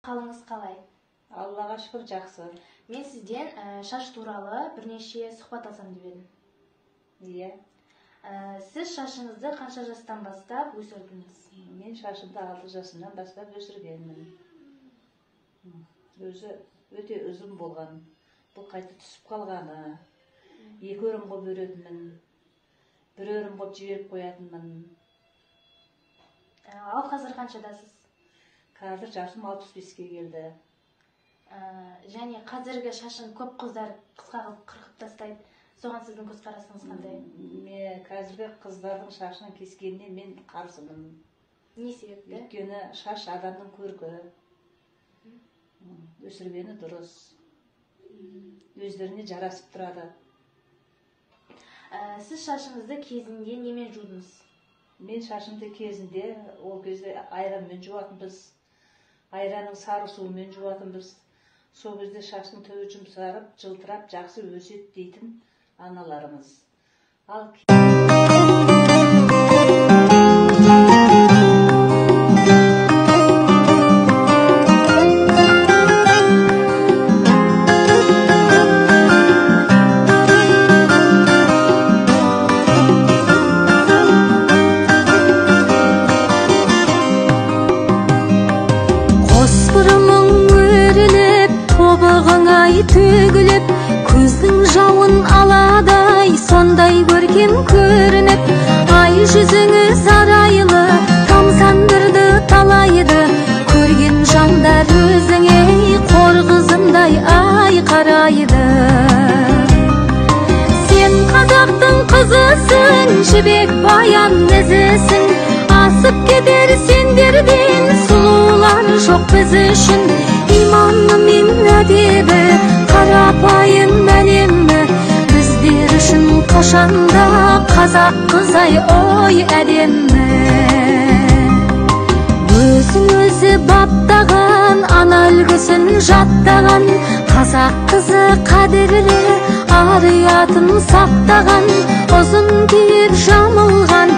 Қалыңыз қалай? Аллаға шүкір, жақсы. Мен сізден шаш туралы бірнеше сұхбат алсам деп едім. Иә. Сіз шашыңызды қанша жастан бастап өсірдіңіз? Мен шашымды 6 жасымнан бастап өсіргенмін. Өзі өте ұзын болған. Бұл қайта түсіп қалғаны. 2 өрім қойып өретінмін. 1 өрім қойып жіберіп қоятынмын. Ал қазір қаншадасыз? Қазір жасым 65-ке келді. Және қазіргі шашын көп қыздар қысқа қылып қырқып тастайды. Соған сіздің көзқарасыңыз қандай? Мен қазіргі қыздардың шашының кескеніне мен қарсымын. Не себепті? Өйткені шаш адамның көркі. Өсіргені дұрыс. Өздеріне жарасып тұрады. Сіз шашыңызды кезінде немен жудыңыз? Мен шашымды кезінде ол кезде айранмен жуатынбыз. Айранның сары суымен жуатынбыз. Сол кезде шаштың түбі жұмсарып, жылтырап, жақсы өседі дейтін аналарымыз. Ал төгіліп, көздің жауын аладай, сондай көркем көрініп, ай жүзіңі сарайлы, тамсандырды талайды, көрген жандар өзіңе қор қызындай ай қарайды. Сен қазақтың қызысың, жібек баян ізісің, асып кетер сендерден сұлулар жоқ біз үшін. Иманы мен әдебі, қарапайым әлемі, біздер үшін қашанда қазақ қызай ой әдемі. Өзін өзі баптаған, ана үлгісін жаттаған, қазақ қызы қадірлі, ар-ұятын сақтаған, ұзын киіп жамылған,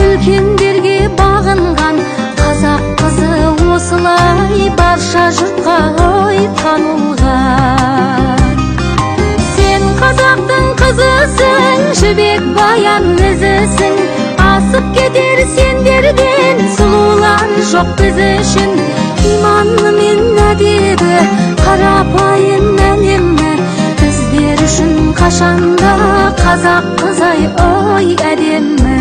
үлкендерге бағынған, қазақ қызы осылай барша жұртқа ой танылған. Сен қазақтың қызысың, жібек баян ізісің, асып кетер сендерден сұлулар жоқ біз үшін. Иманы мен әдебі, қарапайым әлемі, біздер үшін қашанда қазақ қызай ой әдемі.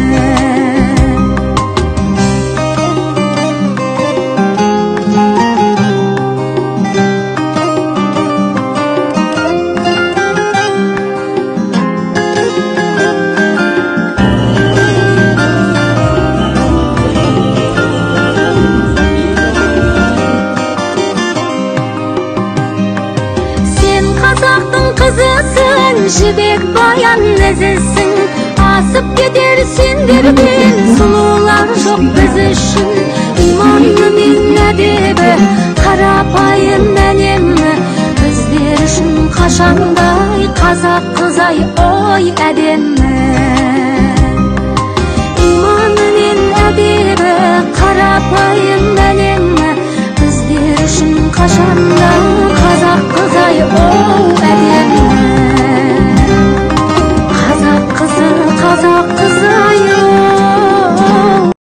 Жібек баян ізісің, асып кетер сендерден сұлулар жоқ біз үшін. Иманы мен әдебі, қарапайым әлемі, біздер үшін қашандай қазақ қызай ой әдемі.